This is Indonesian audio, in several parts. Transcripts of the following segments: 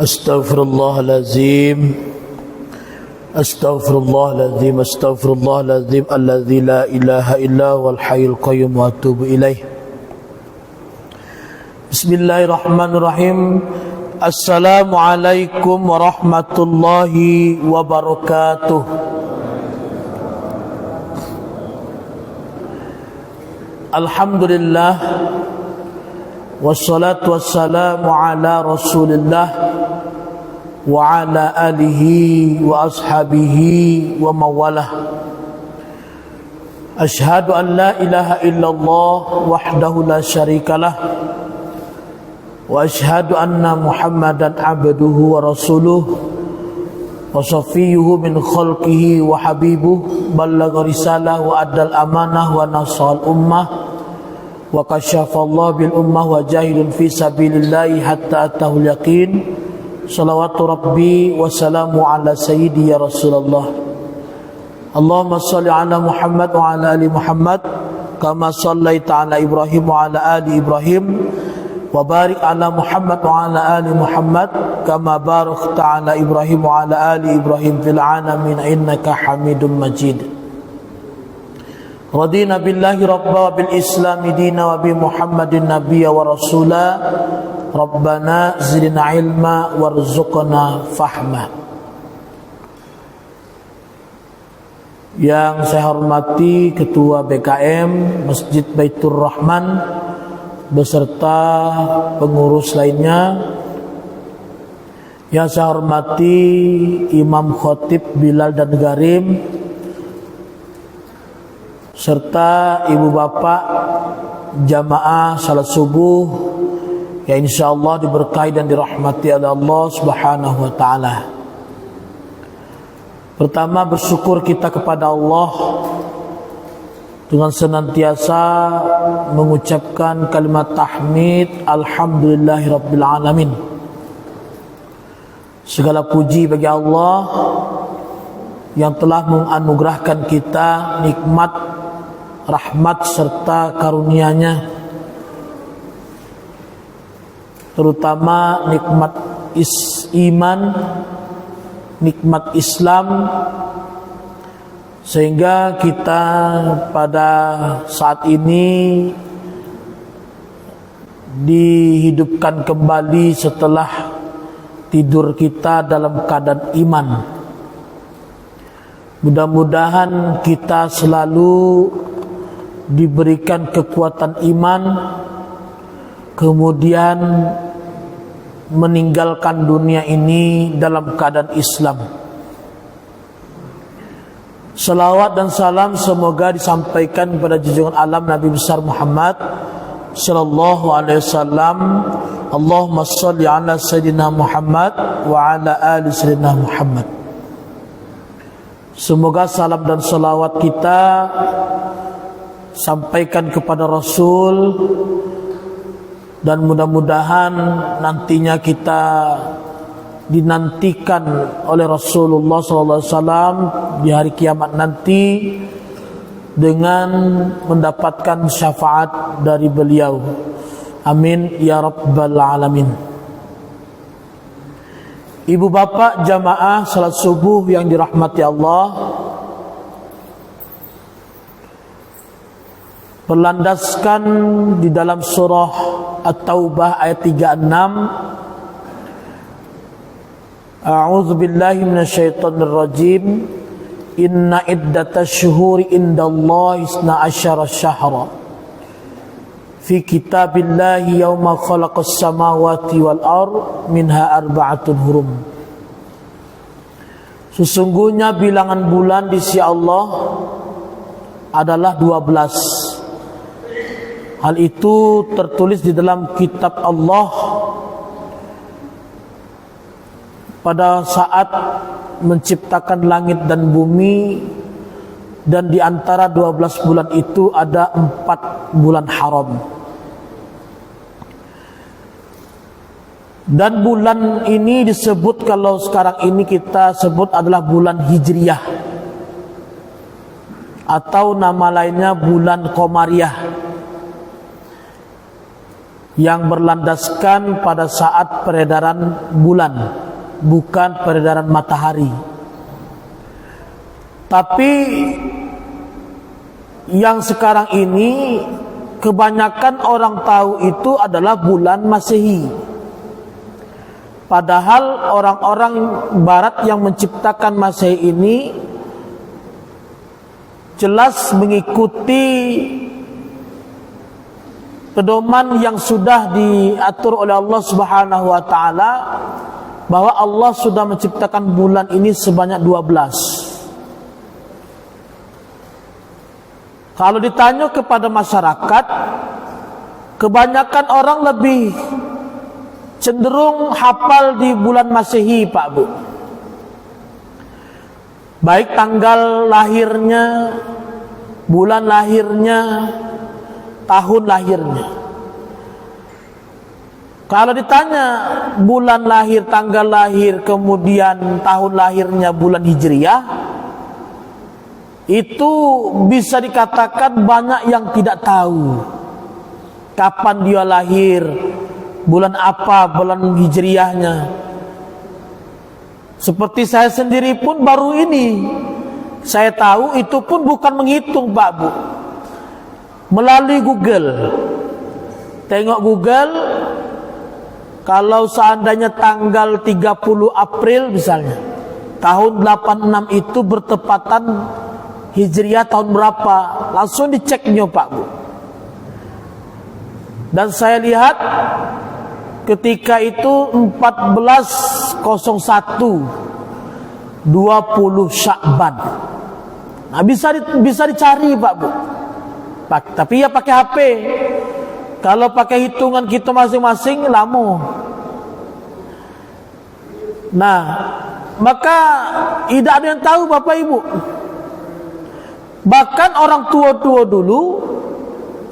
Astaghfirullahaladzim, astaghfirullahaladzim, astaghfirullahaladzim, alladzi la ilaha illa wal hayyul qayyum wa atubu ilaih. Bismillahirrahmanirrahim. Assalamualaikum warahmatullahi wabarakatuh. Alhamdulillah, wassalatu wassalamu ala Rasulillah wa ala alihi wa ashabihi wa mawalah. Ashhadu an la ilaha illallah wahdahu la syarikalah wa ashhadu anna Muhammadan abduhu wa rasuluh wa safiyyuhu min khalqihi wa habibuh, ballagha risalah wa addal amanah wa nasal ummah wa kasyafallahu bil ummah wa jahidun fi sabilillahi hatta atahul yaqin. Salawatu rabbi wa salamu ala sayyidi ya Rasulullah. Allahumma salli ala Muhammad wa ala ali Muhammad kama sallaita ala Ibrahim wa ala ali Ibrahim, wa barik ala Muhammad wa ala ali Muhammad kama barakta ala Ibrahim wa ala ali Ibrahim fil alamin innaka Hamidum Majid. Radina billahi rabba wa bil islami dina wa bi Muhammadin nabiyya wa rasula. Rabbana zidna ilma warzuqna fahma. Yang saya hormati Ketua BKM Masjid Baitur Rahman beserta pengurus lainnya, yang saya hormati Imam Khotib Bilal dan Garim, serta ibu bapak jamaah salat subuh yang insyaallah diberkahi dan dirahmati oleh Allah Subhanahu wa taala. Pertama, bersyukur kita kepada Allah dengan senantiasa mengucapkan kalimat tahmid alhamdulillahirabbil alamin. Segala puji bagi Allah yang telah menganugerahkan kita nikmat, rahmat serta karunia-Nya, terutama nikmat iman, nikmat Islam, sehingga kita pada saat ini dihidupkan kembali setelah tidur kita dalam keadaan iman. Mudah-mudahan kita selalu diberikan kekuatan iman, kemudian meninggalkan dunia ini dalam keadaan Islam. Salawat dan salam semoga disampaikan kepada junjungan alam Nabi besar Muhammad sallallahu alaihi wasallam. Allahumma shalli ala sayyidina Muhammad wa ala ali sayyidina Muhammad. Semoga salam dan salawat kita sampaikan kepada Rasul, dan mudah-mudahan nantinya kita dinantikan oleh Rasulullah SAW di hari kiamat nanti dengan mendapatkan syafaat dari beliau. Amin ya rabbal alamin. Ibu bapak jamaah salat subuh yang dirahmati Allah, berlandaskan di dalam surah At-Taubah ayat 36. A'udzu billahi minasyaitonir rajim. Inna iddatash syuhuri indallahi 12 syahra fi kitabillahi yauma khalaqas samawati wal ard minha arba'atun hurum. Sesungguhnya bilangan bulan di sisi Allah adalah 12. Hal itu tertulis di dalam kitab Allah pada saat menciptakan langit dan bumi, dan di antara 12 bulan itu ada 4 bulan haram. Dan bulan ini disebut, kalau sekarang ini kita sebut, adalah bulan Hijriyah, atau nama lainnya bulan Qamariyah, yang berlandaskan pada saat peredaran bulan, bukan peredaran matahari. Tapi yang sekarang ini kebanyakan orang tahu itu adalah bulan Masehi. Padahal orang-orang Barat yang menciptakan Masehi ini jelas mengikuti pedoman yang sudah diatur oleh Allah Subhanahu wa taala, bahwa Allah sudah menciptakan bulan ini sebanyak 12. Kalau ditanya kepada masyarakat, kebanyakan orang lebih cenderung hafal di bulan Masehi, Pak Bu. Baik tanggal lahirnya, bulan lahirnya, tahun lahirnya. Kalau ditanya bulan lahir, tanggal lahir, kemudian tahun lahirnya bulan Hijriyah, itu bisa dikatakan banyak yang tidak tahu kapan dia lahir, bulan apa bulan Hijriyahnya. Seperti saya sendiri pun baru ini saya tahu, itu pun bukan menghitung, Pak Bu, melalui Google. Tengok Google, kalau seandainya tanggal 30 April misalnya tahun 86 itu bertepatan Hijriyah tahun berapa, langsung diceknya, Pak Bu. Dan saya lihat ketika itu 1401 20 Sya'ban. Nah, bisa dicari, Pak Bu. Tapi ya pakai HP. Kalau pakai hitungan kita masing-masing lama. Nah, maka tidak ada yang tahu, Bapak Ibu. Bahkan orang tua-tua dulu,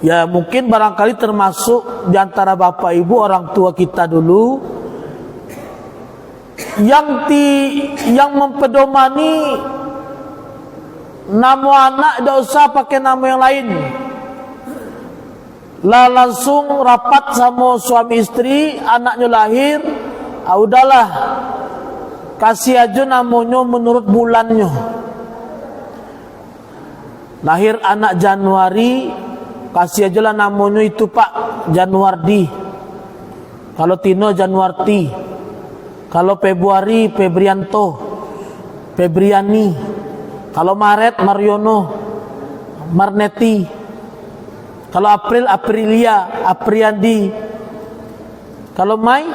ya mungkin barangkali termasuk di antara Bapak Ibu orang tua kita dulu, yang mempedomani nama anak tidak usah pakai nama yang lain. Lah langsung rapat sama suami istri, anaknya lahir, udahlah kasih aja namanya menurut bulannya. Lahir anak Januari, kasih aja lah namanya itu Pak Januardi. Kalau Tino Januarti. Kalau Februari Febrianto, Febriani. Kalau Maret Mariono, Marneti. Kalau April Aprilia, Apriandi. Kalau Mai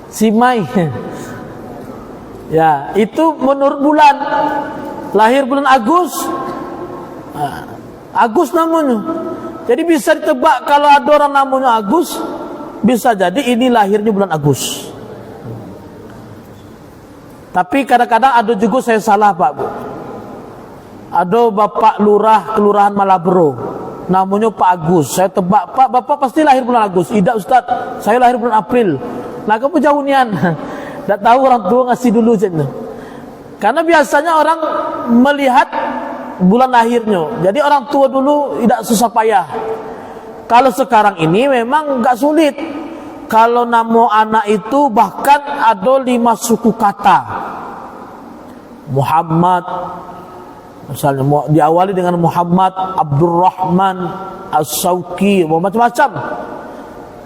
si Mai. Ya, itu menurut bulan. Lahir bulan Agus namanya. Jadi bisa ditebak kalau ada orang namanya Agus, bisa jadi ini lahirnya bulan Agus. Tapi kadang-kadang ada juga saya salah, Pak Bu. Ada Bapak Lurah Kelurahan Malabro, namanya Pak Agus. Saya tebak, Pak, Bapak pasti lahir bulan Agus. Tidak, Ustaz, saya lahir bulan April. Nah, kamu jauh nian. Tak tahu orang tua ngasih dulu jenuh. Karena biasanya orang melihat bulan lahirnya. Jadi orang tua dulu tidak susah payah. Kalau sekarang ini memang enggak sulit. Kalau nama anak itu bahkan ada 5 suku kata. Muhammad, misalnya diawali dengan Muhammad, Abdurrahman, As-Sauki, macam-macam.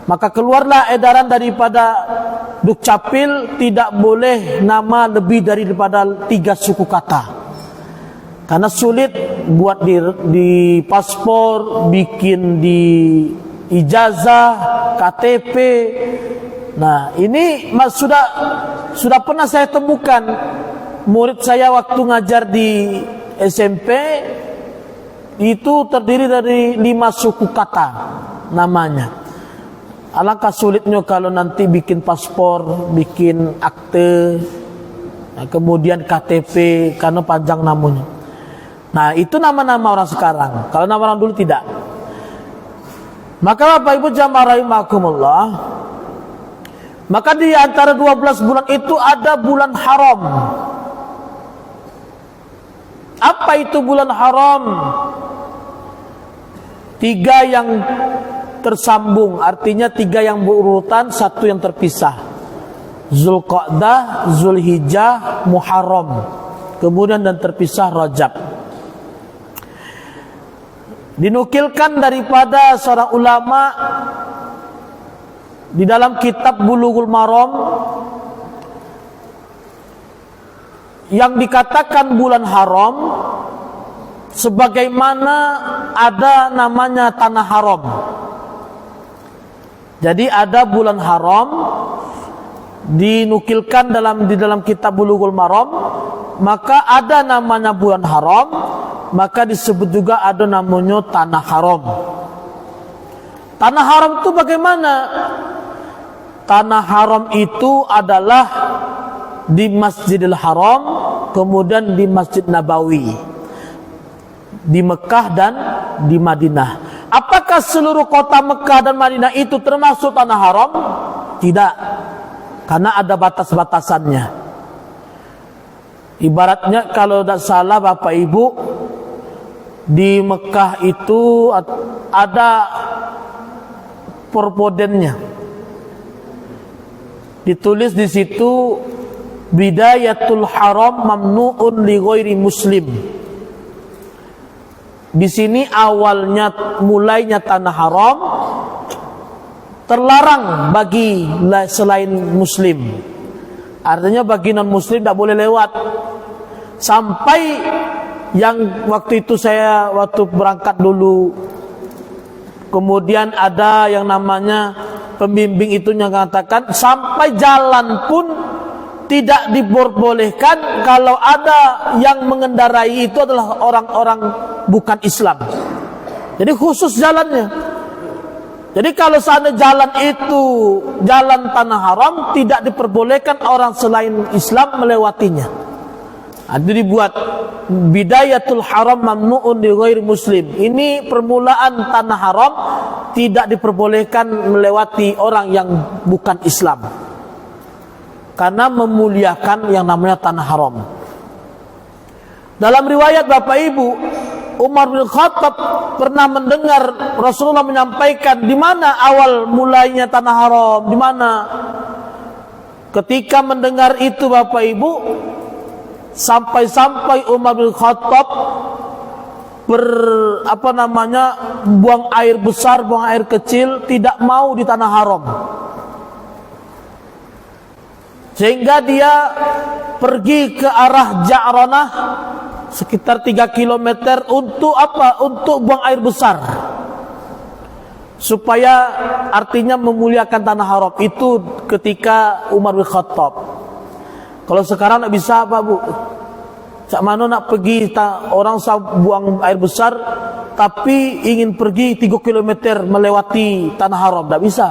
Maka keluarlah edaran daripada Dukcapil, tidak boleh nama lebih daripada 3 suku kata. Karena sulit buat di paspor, bikin di ijazah, KTP. Nah, ini sudah pernah saya temukan murid saya waktu ngajar di SMP itu terdiri dari 5 suku kata namanya. Alangkah sulitnya kalau nanti bikin paspor, bikin akte, kemudian KTP, karena panjang namanya. Nah, itu nama-nama orang sekarang. Kalau nama orang dulu tidak. Maka Bapak Ibu jamaah rahimakumullah, maka di antara 12 bulan itu ada bulan haram. Apa itu bulan haram? 3 yang tersambung, artinya 3 yang berurutan, 1 yang terpisah. Zulqa'dah, Zulhijjah, Muharram. Kemudian dan terpisah Rajab. Dinukilkan daripada seorang ulama di dalam kitab Bulughul Maram yang dikatakan bulan haram sebagaimana ada namanya tanah haram. Jadi ada bulan haram dinukilkan di dalam kitab Bulughul Maram, maka ada namanya bulan haram, maka disebut juga ada namanya tanah haram. Tanah haram itu bagaimana? Tanah haram itu adalah di Masjidil Haram, kemudian di Masjid Nabawi, di Mekah dan di Madinah. Apakah seluruh kota Mekah dan Madinah itu termasuk tanah haram? Tidak, karena ada batas-batasannya. Ibaratnya kalau tidak salah Bapak Ibu, di Mekah itu ada perpodennya. Ditulis di situ Bidayatul Haram mamnu'un li ghairi muslim. Di sini awalnya mulainya tanah haram terlarang bagi selain muslim. Artinya bagi non muslim tidak boleh lewat. Sampai yang waktu itu saya waktu berangkat dulu, kemudian ada yang namanya pembimbing itu yang mengatakan sampai jalan pun tidak diperbolehkan kalau ada yang mengendarai itu adalah orang-orang bukan Islam. Jadi khusus jalannya. Jadi kalau seandainya jalan itu jalan tanah haram, tidak diperbolehkan orang selain Islam melewatinya. Itu dibuat Bidayatul Haram mamnu'un li ghairi muslim. Ini permulaan tanah haram, tidak diperbolehkan melewati orang yang bukan Islam, karena memuliakan yang namanya tanah haram. Dalam riwayat Bapak Ibu, Umar bin Khattab pernah mendengar Rasulullah menyampaikan di mana awal mulainya tanah haram, di mana. Ketika mendengar itu Bapak Ibu, sampai-sampai Umar bin Khattab buang air besar, buang air kecil, tidak mau di tanah haram. Sehingga dia pergi ke arah Ja'ranah sekitar 3 km untuk apa? Untuk buang air besar. Supaya artinya memuliakan tanah haram. Itu ketika Umar bin Khattab. Kalau sekarang tak bisa apa Bu? Cak mana nak pergi orang buang air besar tapi ingin pergi 3 km melewati tanah haram, tak bisa.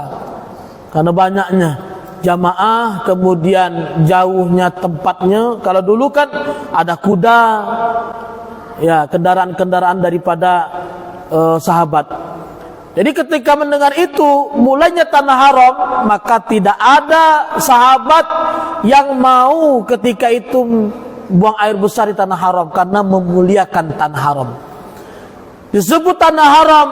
Karena banyaknya jamaah, kemudian jauhnya tempatnya. Kalau dulu kan ada kuda, ya kendaraan-kendaraan daripada sahabat. Jadi ketika mendengar itu mulainya tanah haram, maka tidak ada sahabat yang mau ketika itu buang air besar di tanah haram, karena memuliakan tanah haram. Disebut tanah haram,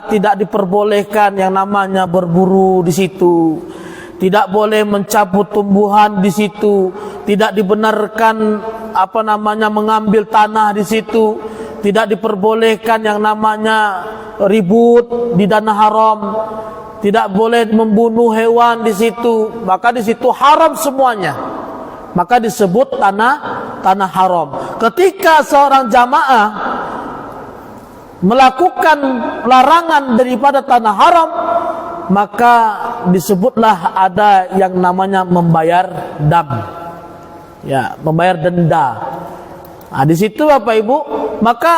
tidak diperbolehkan yang namanya berburu di situ. Tidak boleh mencabut tumbuhan di situ, tidak dibenarkan mengambil tanah di situ, tidak diperbolehkan yang namanya ribut di tanah haram, tidak boleh membunuh hewan di situ. Maka di situ haram semuanya. Maka disebut tanah haram. Ketika seorang jamaah melakukan larangan daripada tanah haram, maka disebutlah ada yang namanya membayar dam. Ya, membayar denda. Nah, di situ Bapak Ibu, maka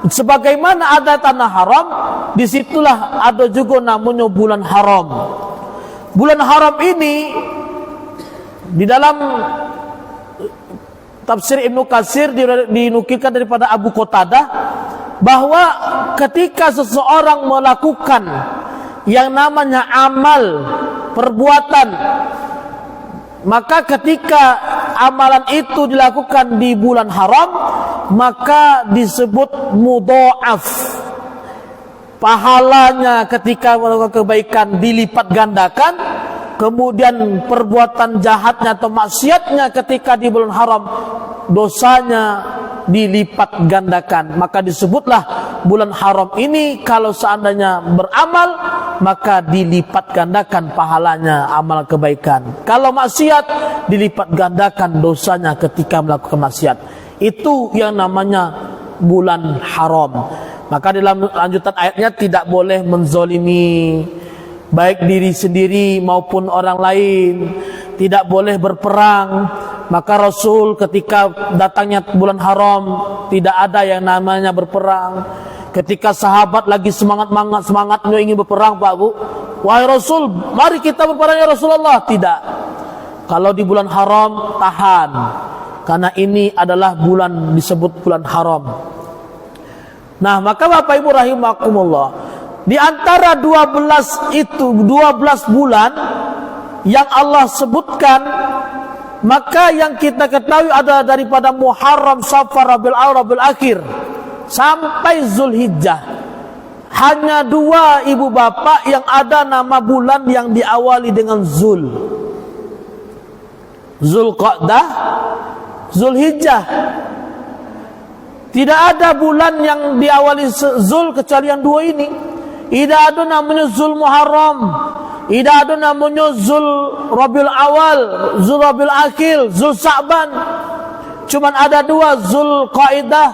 sebagaimana ada tanah haram, disitulah ada juga namanya bulan haram. Bulan haram ini di dalam tafsir Ibnu Katsir dinukilkan daripada Abu Qatadah bahwa ketika seseorang melakukan yang namanya amal perbuatan, maka ketika amalan itu dilakukan di bulan haram, maka disebut mudha'af. Pahalanya ketika melakukan kebaikan dilipat gandakan, kemudian perbuatan jahatnya atau maksiatnya ketika di bulan haram, dosanya dilipat gandakan. Maka disebutlah bulan haram ini kalau seandainya beramal, maka dilipat gandakan pahalanya amal kebaikan. Kalau maksiat, dilipat gandakan dosanya ketika melakukan maksiat. Itu yang namanya bulan haram. Maka dalam lanjutan ayatnya tidak boleh menzolimi baik diri sendiri maupun orang lain, tidak boleh berperang. Maka Rasul ketika datangnya bulan haram tidak ada yang namanya berperang. Ketika sahabat lagi semangatnya ingin berperang, Pak Bu, wahai Rasul, mari kita berperang ya Rasulullah. Tidak. Kalau di bulan haram tahan, karena ini adalah bulan disebut bulan haram. Nah, maka Bapak Ibu rahimakumullah, di antara 12 bulan yang Allah sebutkan, maka yang kita ketahui ada daripada Muharram, Safar, Rabiul Awal, Rabiul Akhir sampai Zulhijjah. Hanya 2 ibu bapak yang ada nama bulan yang diawali dengan Zul. Zulqa'dah, Zulhijjah. Tidak ada bulan yang diawali Zul kecuali yang 2 ini. Tidak ada namanya Zul Muharram, tidak ada namanya Zul Rabiul Awal, Zul Rabiul Akhir, Zul Sa'ban. Cuman ada 2, Zul Qaidah,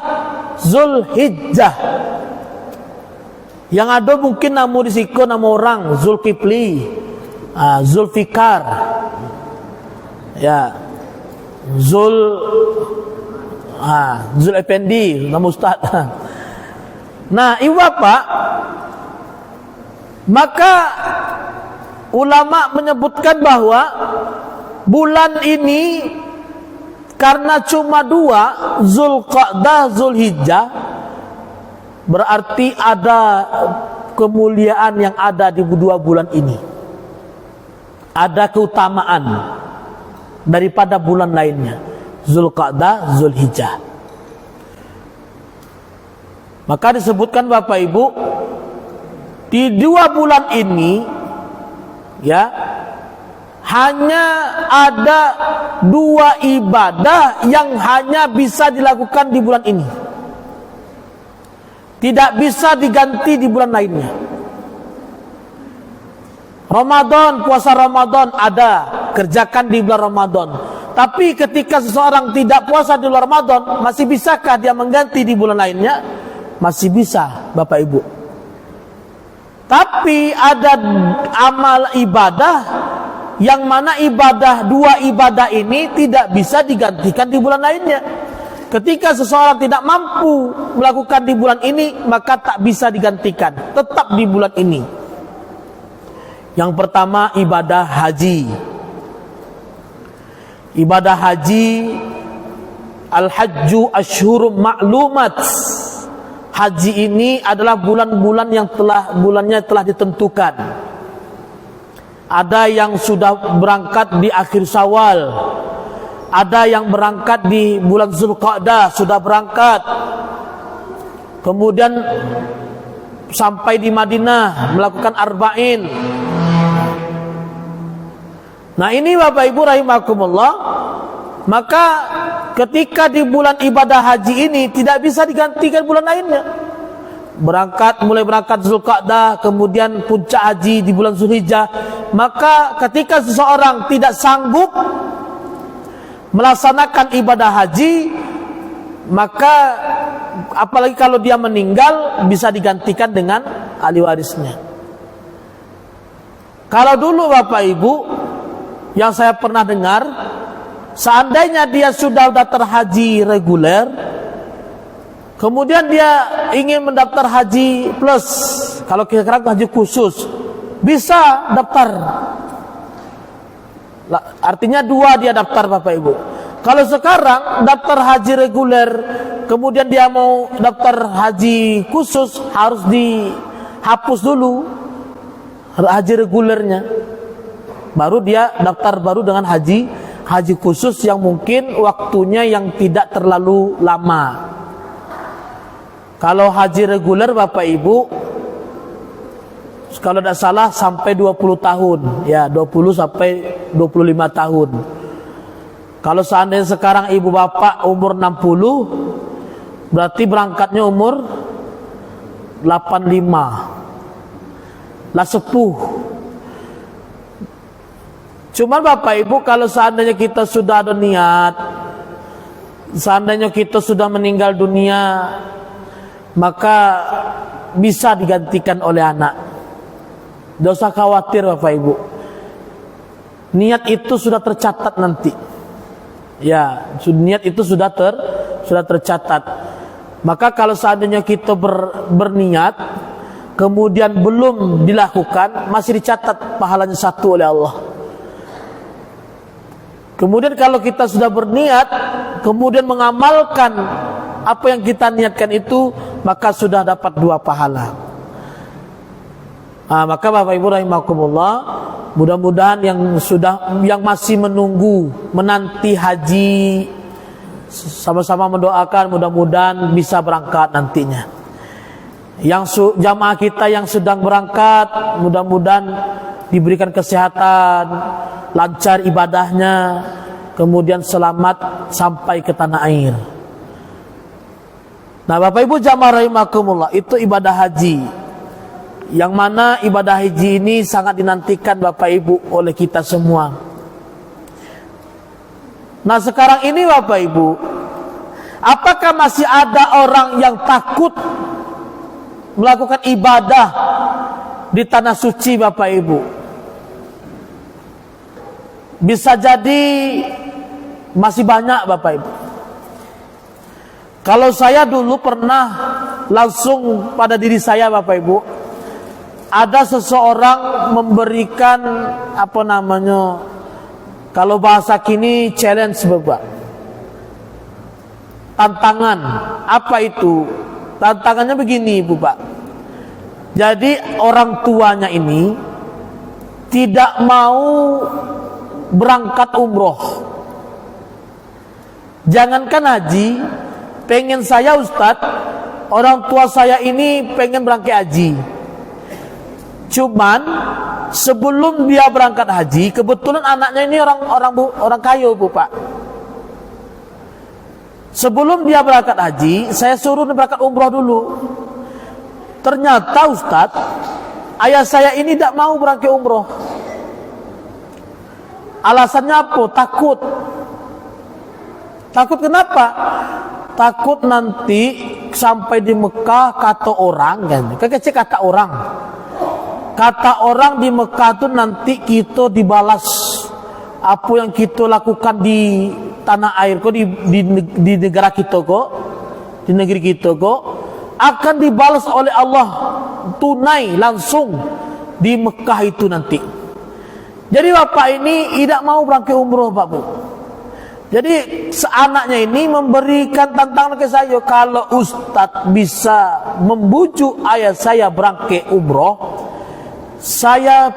Zul Hijjah. Yang ada mungkin nama risiko nama orang, Zul Kifli, Zul Fikar, ya, Zul Effendi, nama Ustaz. Nah, ibu bapak, maka ulama menyebutkan bahwa bulan ini karena cuma 2, Zulqa'dah, Zulhijjah, berarti ada kemuliaan yang ada di 2 bulan ini. Ada keutamaan daripada bulan lainnya, Zulqa'dah, Zulhijjah. Maka disebutkan Bapak Ibu, di 2 bulan ini, ya, hanya ada 2 ibadah yang hanya bisa dilakukan di bulan ini. Tidak bisa diganti di bulan lainnya. Ramadan, puasa Ramadan ada, kerjakan di bulan Ramadan. Tapi ketika seseorang tidak puasa di bulan Ramadan, masih bisakah dia mengganti di bulan lainnya? Masih bisa, Bapak Ibu. Tapi ada amal ibadah yang mana 2 ibadah ini tidak bisa digantikan di bulan lainnya. Ketika seseorang tidak mampu melakukan di bulan ini, maka tak bisa digantikan, tetap di bulan ini. Yang pertama, ibadah haji. Ibadah haji, al-hajju asyhurum ma'lumat. Haji ini adalah bulan-bulan yang bulannya telah ditentukan. Ada yang sudah berangkat di akhir Syawal, ada yang berangkat di bulan Zulqa'dah, sudah berangkat. Kemudian sampai di Madinah melakukan arba'in. Nah, ini Bapak Ibu rahimakumullah, maka ketika di bulan ibadah haji ini tidak bisa digantikan bulan lainnya. Mulai berangkat Zulqa'dah, kemudian puncak haji di bulan Zulhijjah. Maka ketika seseorang tidak sanggup melaksanakan ibadah haji, maka apalagi kalau dia meninggal, bisa digantikan dengan ahli warisnya. Kalau dulu Bapak Ibu, yang saya pernah dengar, Seandainya dia sudah daftar haji reguler, kemudian dia ingin mendaftar haji plus, kalau kira-kira haji khusus, bisa daftar. Artinya 2 dia daftar Bapak Ibu. Kalau sekarang daftar haji reguler, kemudian dia mau daftar haji khusus, harus dihapus dulu haji regulernya, baru dia daftar baru dengan haji khusus yang mungkin waktunya yang tidak terlalu lama. Kalau haji reguler Bapak Ibu, kalau tidak salah sampai 20 tahun, ya 20 sampai 25 tahun. Kalau seandainya sekarang ibu bapak umur 60, berarti berangkatnya umur 85, lah sepuh. Cuman Bapak Ibu, kalau seandainya kita sudah ada niat, seandainya kita sudah meninggal dunia, maka bisa digantikan oleh anak. Tidak usah khawatir Bapak Ibu, niat itu sudah tercatat nanti. Ya, niat itu sudah tercatat. Maka kalau seandainya kita berniat, kemudian belum dilakukan, masih dicatat pahalanya 1 oleh Allah. Kemudian kalau kita sudah berniat, kemudian mengamalkan apa yang kita niatkan itu, maka sudah dapat 2 pahala. Maka Bapak Ibu rahimakumullah, mudah-mudahan yang masih menanti haji, sama-sama mendoakan mudah-mudahan bisa berangkat nantinya. Yang jamaah kita yang sedang berangkat, mudah-mudahan diberikan kesehatan, lancar ibadahnya, kemudian selamat sampai ke tanah air. Nah Bapak Ibu jamaah rahimakumullah, itu ibadah haji, yang mana ibadah haji ini sangat dinantikan Bapak Ibu oleh kita semua. Nah sekarang ini Bapak Ibu, apakah masih ada orang yang takut melakukan ibadah di tanah suci Bapak Ibu? Bisa jadi masih banyak Bapak Ibu. Kalau saya dulu pernah langsung pada diri saya Bapak Ibu, ada seseorang memberikan kalau bahasa kini challenge Bapak, tantangan. Apa itu? Tantangannya begini Bapak. Jadi orang tuanya ini tidak mau berangkat umroh. Jangankan haji, pengen saya Ustadz, orang tua saya ini pengen berangkat haji. Cuman sebelum dia berangkat haji, kebetulan anaknya ini orang kaya Bapak. Sebelum dia berangkat haji, saya suruh dia berangkat umroh dulu. Ternyata Ustadz, ayah saya ini tidak mau berangkat umroh. Alasannya apa? Takut. Takut kenapa? Takut nanti sampai di Mekah kata orang, kan? Kecil kata orang. Kata orang di Mekah itu nanti kita dibalas apa yang kita lakukan di tanah air kok, di negara kita kok, di negeri kita kok, akan dibalas oleh Allah tunai langsung di Mekah itu nanti. Jadi bapak ini tidak mau berangkat umroh Pak Bu. Jadi anaknya ini memberikan tantangan ke saya, kalau Ustadz bisa membujuk ayah saya berangkat umroh, saya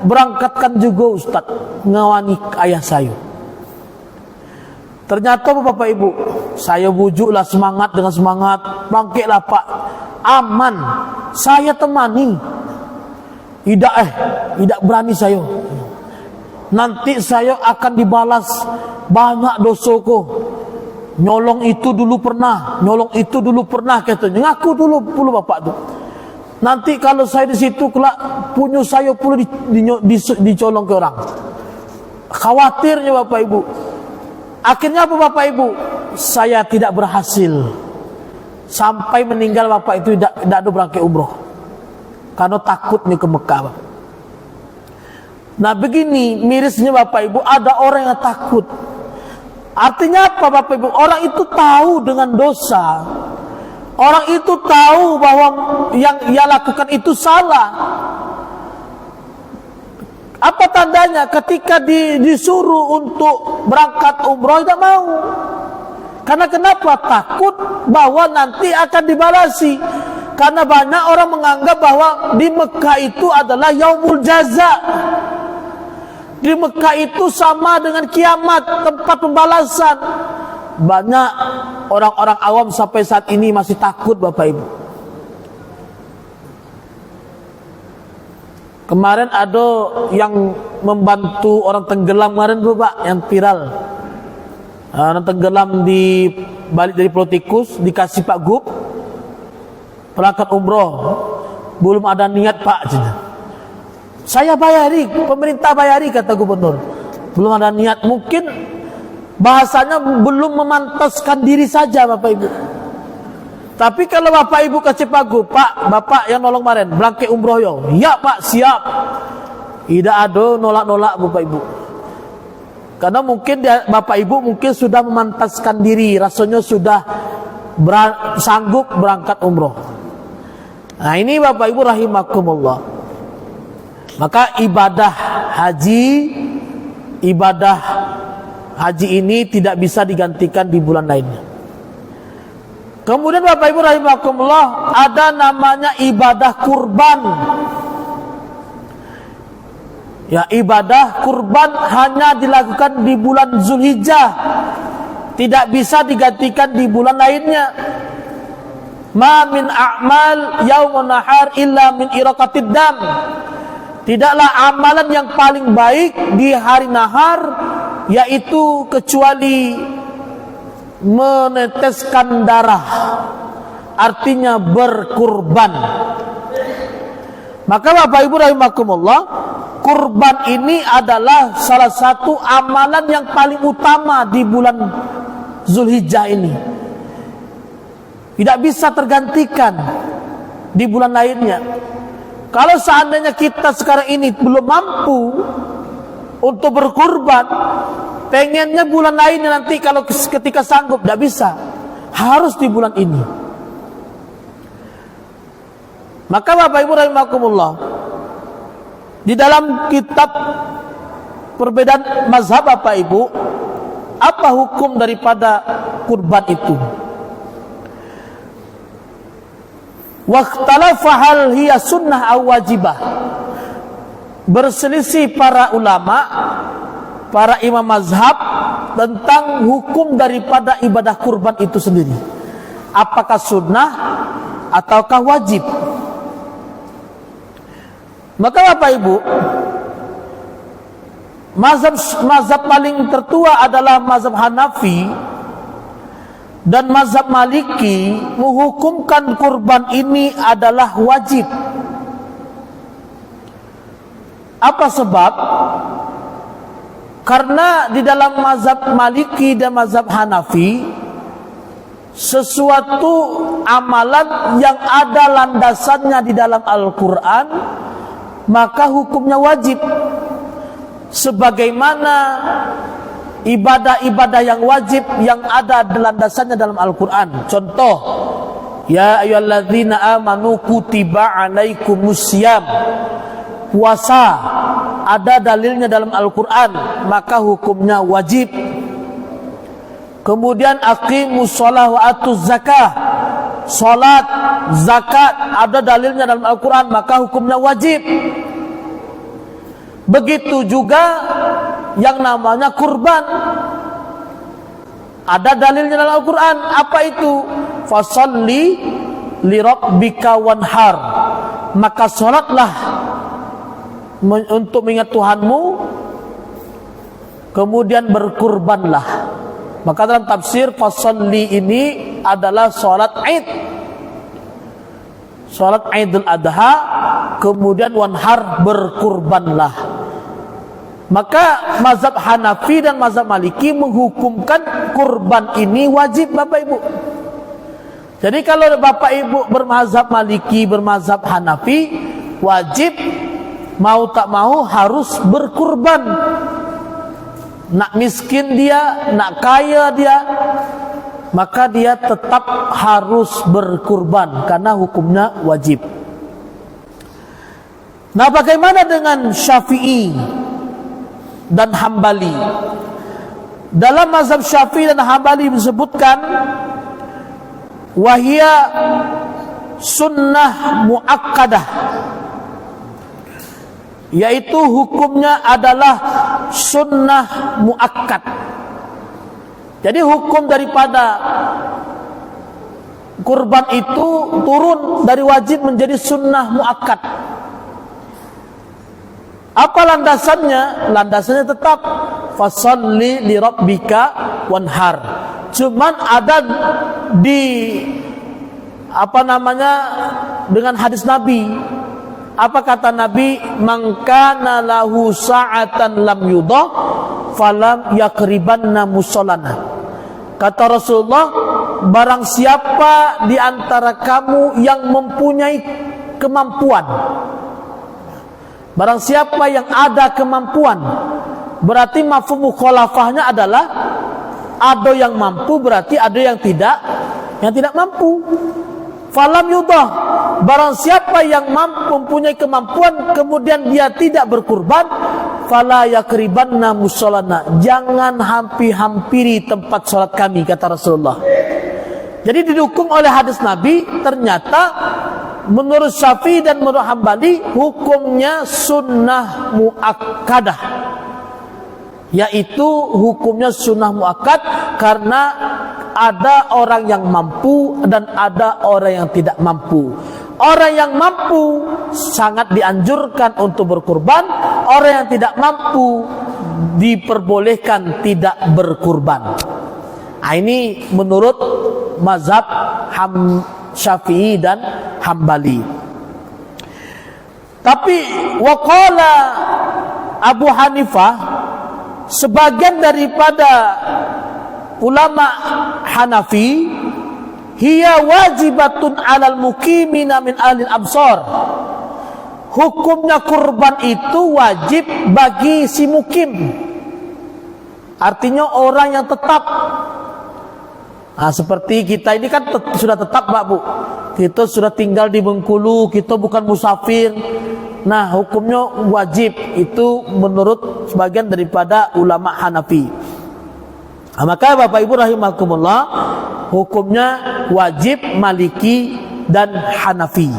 berangkatkan juga Ustadz, ngawani ayah saya. Ternyata Bapak Ibu, saya bujuklah semangat dengan semangat, bangkitlah Pak, aman, saya temani. Tidak berani saya. Nanti saya akan dibalas banyak dosaku. Nyolong itu dulu pernah, katanya. Ngaku dulu Bapak tuh. Nanti kalau saya di situ kelak punya saya pula dicolong ke orang. Khawatirnya Bapak Ibu. Akhirnya apa Bapak Ibu? Saya tidak berhasil. Sampai meninggal Bapak itu tidak ada berangkat umroh. Karena takut nih ke Mekah Bapak. Nah begini mirisnya Bapak Ibu, ada orang yang takut. Artinya apa Bapak Ibu? Orang itu tahu dengan dosa. Orang itu tahu bahwa yang ia lakukan itu salah. Apa tandanya? Ketika disuruh untuk berangkat umroh tidak mau. Karena kenapa? Takut bahwa nanti akan dibalasi. Karena banyak orang menganggap bahwa di Mekah itu adalah yaumul jaza. Di Mekah itu sama dengan kiamat, tempat pembalasan. Banyak orang-orang awam sampai saat ini masih takut Bapak Ibu. Kemarin ada yang membantu orang tenggelam kemarin Bapak, yang viral. Orang tenggelam di balik dari Politikus, dikasih Pak Gub berangkat umroh. Belum ada niat Pak. Saya bayari, pemerintah bayari kata gubernur. Belum ada niat, mungkin bahasanya belum memantaskan diri saja Bapak Ibu. Tapi kalau Bapak Ibu kasih Pak Gub, Pak, Bapak yang nolong kemarin, berangkat umroh yo. Ya Pak, siap. Tidak ada nolak-nolak Bapak Ibu. Karena mungkin Bapak Ibu mungkin sudah memantaskan diri, rasanya sudah sanggup berangkat umroh. Nah ini Bapak Ibu rahimakumullah. Maka ibadah haji ini tidak bisa digantikan di bulan lainnya. Kemudian Bapak Ibu rahimakumullah, ada namanya ibadah kurban. Ya, ibadah kurban hanya dilakukan di bulan Zulhijjah, tidak bisa digantikan di bulan lainnya. Ma min a'mal yaumun nahar illa min iraqatid dam. Tidaklah amalan yang paling baik di hari nahar yaitu kecuali meneteskan darah, artinya berkurban. Maka Bapak Ibu rahimakumullah, kurban ini adalah salah satu amalan yang paling utama di bulan Zulhijjah ini. Tidak bisa tergantikan di bulan lainnya. Kalau seandainya kita sekarang ini belum mampu untuk berkurban, pengennya bulan lainnya nanti kalau ketika sanggup, tidak bisa. Harus di bulan ini. Maka Bapak Ibu rahimakumullah, di dalam kitab perbedaan mazhab Bapak Ibu, apa hukum daripada kurban itu? Waqtalafa hal hiya sunnah aw wajibah. Berselisih para ulama, para imam mazhab tentang hukum daripada ibadah kurban itu sendiri. Apakah sunnah ataukah wajib? Maka Bapak Ibu, mazhab paling tertua adalah mazhab Hanafi dan mazhab Maliki menghukumkan kurban ini adalah wajib. Apa sebab? Karena di dalam mazhab Maliki dan mazhab Hanafi, sesuatu amalan yang ada landasannya di dalam Al-Quran, maka hukumnya wajib. Sebagaimana ibadah-ibadah yang wajib yang ada landasannya dalam Al-Quran. Contoh, ya ayyuhalladzina amanu kutiba alaikumusiyam. Puasa ada dalilnya dalam Al-Quran, maka hukumnya wajib. Kemudian aqimus shalah wa atuz zakah. Salat, zakat ada dalilnya dalam Al-Quran, maka hukumnya wajib. Begitu juga yang namanya kurban, ada dalilnya dalam Al-Quran. Apa itu? Fasalli li rabbika wanhar. Maka salatlah untuk mengingat Tuhanmu, kemudian berkurbanlah. Maka dalam tafsir fasalli ini adalah salat Id, salat Idul Adha, kemudian wanhar, berkurbanlah. Maka mazhab Hanafi dan mazhab Maliki menghukumkan kurban ini wajib Bapak Ibu. Jadi kalau Bapak Ibu bermazhab Maliki, bermazhab Hanafi, wajib mau tak mau harus berkurban. nak miskin dia, nak kaya dia, maka dia tetap harus berkurban karena hukumnya wajib. Nah, bagaimana dengan Syafi'i dan Hambali? Dalam mazhab Syafi'i dan Hambali disebutkan wahia sunnah muakkadah, yaitu hukumnya adalah sunnah muakkad. Jadi hukum daripada kurban itu turun dari wajib menjadi sunnah muakkad. Apa landasannya? Landasannya tetap fasalli li rabbika wanhar. Cuman ada di dengan hadis Nabi. Apa kata Nabi? Man kana lahu sa'atan lam yudah falam yakribanna musallana. Kata Rasulullah, barang siapa di antara kamu yang mempunyai kemampuan, barang siapa yang ada kemampuan, berarti mafhum mukhalafahnya adalah ada yang mampu, berarti ada yang tidak mampu. Falam yudah, barang siapa yang mempunyai kemampuan kemudian dia tidak berkurban, fala yakribanna musallana, jangan hampiri tempat salat kami, kata Rasulullah. Jadi didukung oleh hadis Nabi. Ternyata menurut Syafi'i dan menurut Hambali hukumnya sunnah muakkadah, yaitu hukumnya sunnah muakkad karena ada orang yang mampu dan ada orang yang tidak mampu. Orang yang mampu sangat dianjurkan untuk berkurban, orang yang tidak mampu diperbolehkan tidak berkurban. Nah, ini menurut mazhab Syafi'i dan Hambali. Tapi waqala Abu Hanifah, sebagian daripada ulama Hanafi, hiya wajibatun alal mukimina min ahlil absar. Hukumnya kurban itu wajib bagi si mukim, artinya orang yang tetap. Nah, seperti kita ini kan sudah tetap, Pak Bu. Kita sudah tinggal di Bengkulu, kita bukan musafir. Nah, hukumnya wajib itu menurut sebagian daripada ulama Hanafi. Nah, maka Bapak Ibu rahimakumullah, hukumnya wajib Maliki dan Hanafi.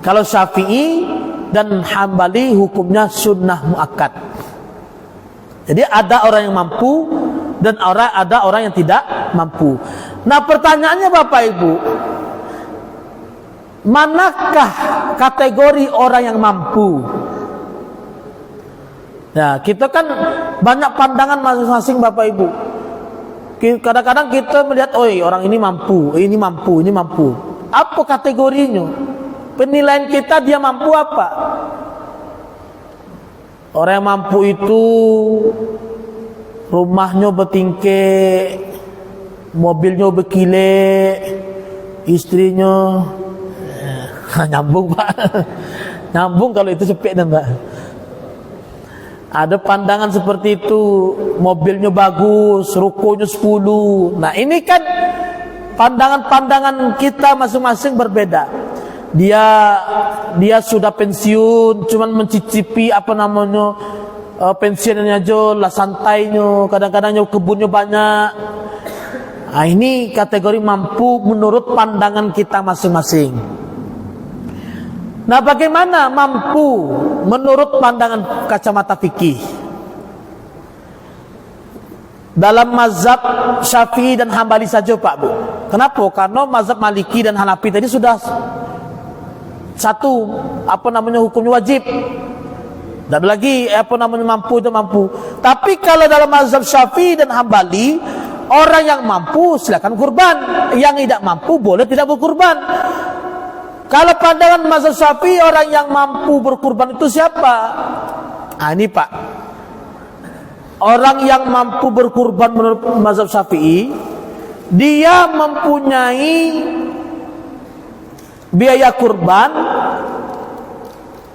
Kalau Syafi'i dan Hambali hukumnya sunnah muakkad. Jadi ada orang yang mampu dan ada orang yang tidak mampu. Nah, pertanyaannya Bapak Ibu, manakah kategori orang yang mampu? Nah, kita kan banyak pandangan masing-masing Bapak Ibu. Kadang-kadang kita melihat, oh orang ini mampu, ini mampu, ini mampu. Apa kategorinya? Penilaian kita dia mampu apa? Orang yang mampu itu rumahnya bertingkek, mobilnya berkile, istrinya nyambung Pak. Nyambung kalau itu cepet dan Pak. Ada pandangan seperti itu, mobilnya bagus, rukonya 10. Nah, ini kan pandangan-pandangan kita masing-masing berbeda. Dia sudah pensiun, cuman mencicipi pensiunnya aja lah, santainya, kadang-kadang kebunnya banyak. Nah, ini kategori mampu menurut pandangan kita masing-masing. Nah, bagaimana mampu menurut pandangan kacamata fikih? Dalam mazhab Syafi'i dan Hambali saja Pak Bu. Kenapa? Karena mazhab Maliki dan Hanafi tadi sudah satu hukumnya wajib. Dan lagi mampu itu mampu. Tapi kalau dalam mazhab Syafi'i dan Hambali, orang yang mampu silakan kurban, yang tidak mampu boleh tidak berkurban. Kalau pandangan mazhab Syafi'i, orang yang mampu berkurban itu siapa? Nah, ini Pak, orang yang mampu berkurban menurut mazhab Syafi'i, dia mempunyai biaya kurban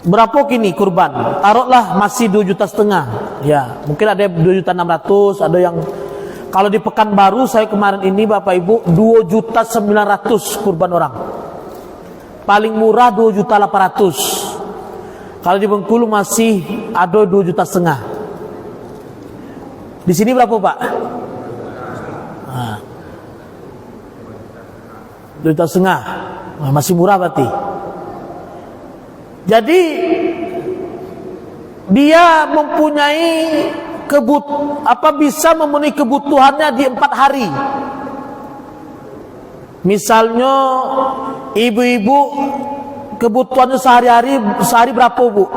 Berapa kini kurban? Taruhlah masih 2,5 juta. Ya, mungkin ada 2,6 juta, ada yang kalau di Pekanbaru saya kemarin ini Bapak Ibu 2,9 juta kurban orang. Paling murah 2,8 juta. Kalau di Bengkulu masih ada 2,5 juta. Di sini berapa, Pak? 2,5 juta. Masih murah berarti. Jadi dia mempunyai bisa memenuhi kebutuhannya di 4 hari. Misalnya ibu-ibu kebutuhannya sehari berapa, Bu?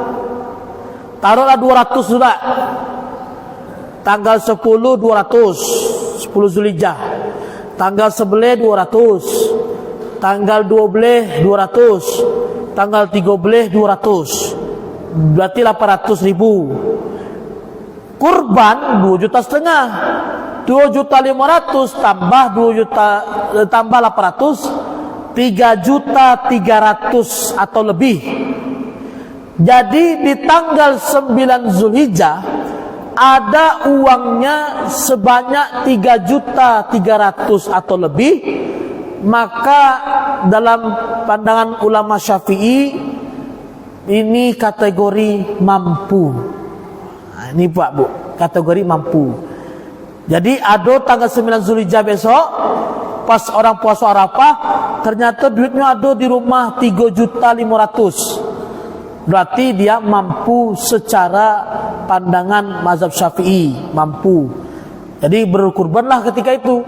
Taruhlah 200 sudah. Tanggal 10 200, 10 Zulhijjah. Tanggal 11 200. Tanggal 12 200. Tanggal 13 200. Berarti 800.000. Kurban 2,5 juta. 2,5 juta tambah 2 juta tambah 800, 3,3 juta atau lebih. Jadi di tanggal 9 Zulhijjah ada uangnya sebanyak 3,3 juta atau lebih. Maka dalam pandangan ulama Syafi'i ini kategori mampu. Nah, ini Pak Bu, kategori mampu. Jadi ada tanggal 9 Zulhijjah besok, pas orang puasa Arafah, ternyata duitnya ada di rumah 3,5 juta. Berarti dia mampu secara pandangan mazhab Syafi'i, mampu. Jadi berkurbanlah ketika itu.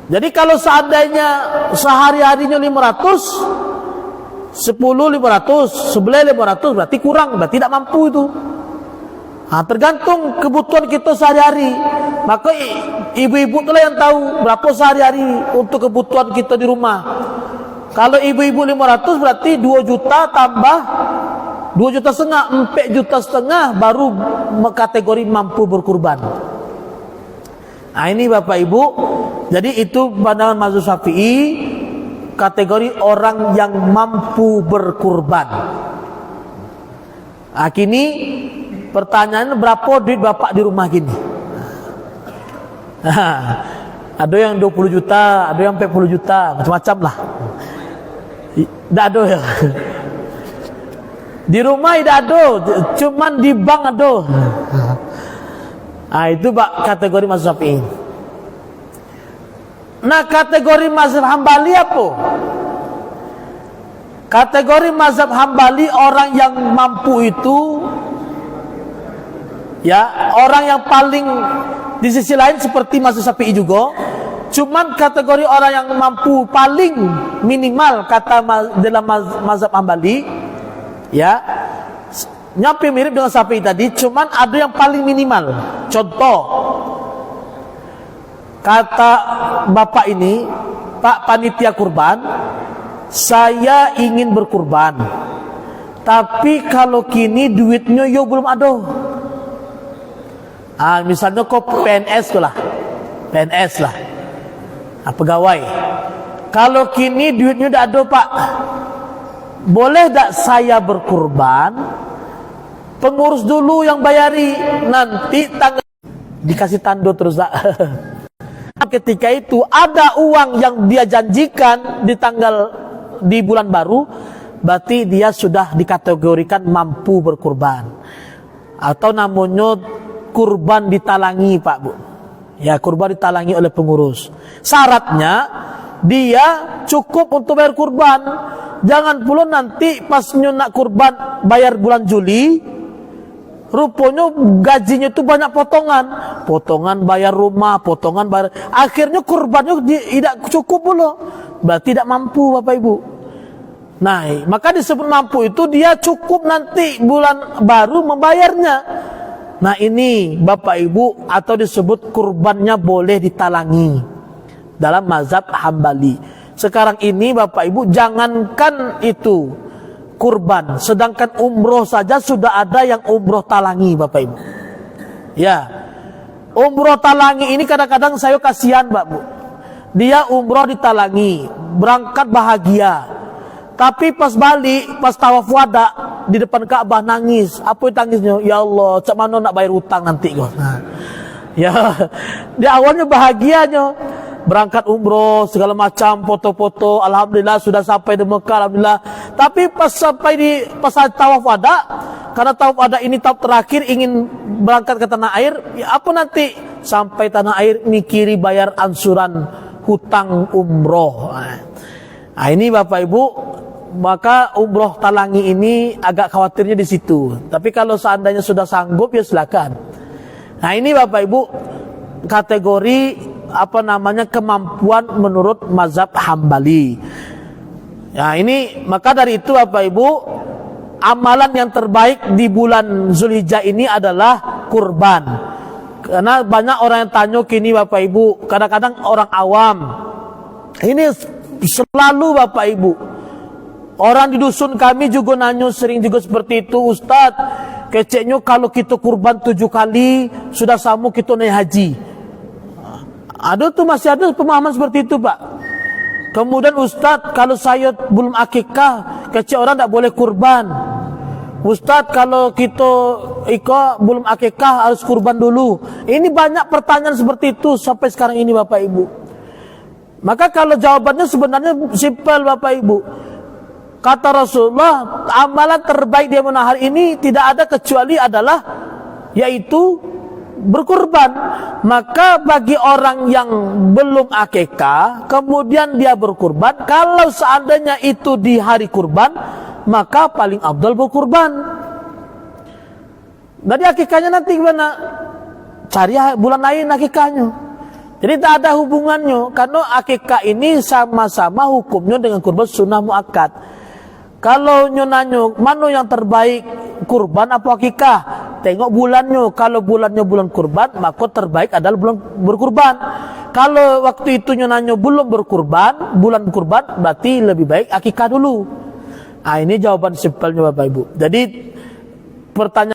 Jadi kalau seandainya sehari-harinya 500, 10 500, 11 500, berarti kurang, berarti tidak mampu itu. Nah, tergantung kebutuhan kita sehari-hari. Maka ibu-ibu itulah yang tahu berapa sehari-hari untuk kebutuhan kita di rumah. Kalau ibu-ibu 500 berarti 2 juta tambah 2,5 juta, 4,5 juta baru kategori mampu berkurban. Nah ini Bapak Ibu, jadi itu pandangan mazhab Syafi'i, kategori orang yang mampu berkurban. Nah kini pertanyaannya, berapa duit Bapak di rumah gini? Ada yang 20 juta, ada yang 40 juta, macam-macam lah. Tidak ada ya. Di rumah tidak ada, cuman di bank ada. Nah itu Pak kategori mazhab Syafi'i. Nah kategori mazhab Hambali apa? Kategori mazhab Hambali orang yang mampu itu, ya orang yang paling di sisi lain seperti mazhab Syafi'i juga. Cuman kategori orang yang mampu paling minimal kata dalam mazhab Hambali, ya nyampe mirip dengan Syafi'i tadi, cuman ada yang paling minimal. Contoh, kata bapak ini, Pak panitia kurban, saya ingin berkurban, tapi kalau kini duitnya yo belum ada. Misalnya kok PNS lah, pegawai. Kalau kini duitnya udah ada Pak, boleh tak saya berkurban? Pengurus dulu yang bayari, nanti tanggal dikasih tanda terus. Ketika itu ada uang yang dia janjikan di bulan baru, berarti dia sudah dikategorikan mampu berkurban, atau namanya kurban ditalangi Pak Bu. Ya kurban ditalangi oleh pengurus. Syaratnya dia cukup untuk bayar kurban. Jangan pula nanti pas nak kurban bayar bulan Juli, rupanya gajinya itu banyak potongan bayar rumah, potongan bayar, akhirnya kurbannya tidak cukup pula, berarti tidak mampu Bapak Ibu. Nah maka disebut mampu itu dia cukup nanti bulan baru membayarnya. Nah ini Bapak Ibu, atau disebut kurbannya boleh ditalangi dalam mazhab Hambali. Sekarang ini Bapak Ibu, jangankan itu kurban, sedangkan umroh saja sudah ada yang umroh talangi Bapak Ibu. Ya, umroh talangi ini kadang-kadang saya kasihan Pak Bu. Dia umroh ditalangi, berangkat bahagia, tapi pas balik, pas tawaf wada, di depan Ka'bah nangis. Apa tangisnya? Ya Allah, cak mana nak bayar hutang nanti kau. Nah, ya, di awalnya bahagianya berangkat umroh segala macam, foto-foto, alhamdulillah sudah sampai di Mekah, alhamdulillah. Tapi pas sampai di pas tawaf wada, karena tawaf wada ini tawaf terakhir, ingin berangkat ke tanah air, ya apa nanti sampai tanah air mikiri bayar ansuran hutang umroh. Nah, ini Bapak Ibu, maka umroh talangi ini agak khawatirnya di situ. Tapi kalau seandainya sudah sanggup ya silakan. Nah, ini Bapak Ibu kategori kemampuan menurut mazhab Hambali. Ya, ini maka dari itu Bapak Ibu, amalan yang terbaik di bulan Zulhijjah ini adalah kurban. Karena banyak orang yang tanya kini Bapak Ibu, kadang-kadang orang awam. Ini selalu Bapak Ibu, orang di dusun kami juga nanya sering juga seperti itu, Ustadz, keceknya kalau kita kurban 7 kali sudah sama kita naik haji. Ada tuh, masih ada pemahaman seperti itu Pak. Kemudian Ustadz, kalau saya belum akikah, kecek orang tak boleh kurban. Ustadz, kalau kita belum akikah harus kurban dulu. Ini banyak pertanyaan seperti itu sampai sekarang ini Bapak Ibu. Maka kalau jawabannya sebenarnya simpel Bapak Ibu. Kata Rasulullah, amalan terbaik di mana hari ini tidak ada kecuali adalah yaitu berkurban. Maka bagi orang yang belum akikah kemudian dia berkurban, kalau seandainya itu di hari kurban, maka paling afdal berkurban. Jadi akikahnya nanti gimana? Cari bulan lain akikahnya. Jadi tak ada hubungannya, karena akikah ini sama-sama hukumnya dengan kurban sunnah muakkad. Kalau nyonanyo mana yang terbaik, kurban apa akikah? Tengok bulannya. Kalau bulannya bulan kurban, maka terbaik adalah bulan berkurban. Kalau waktu itu nyonanyo belum berkurban, bulan kurban, berarti lebih baik akikah dulu. Nah, ini jawaban simpelnya Bapak Ibu. Jadi pertanyaan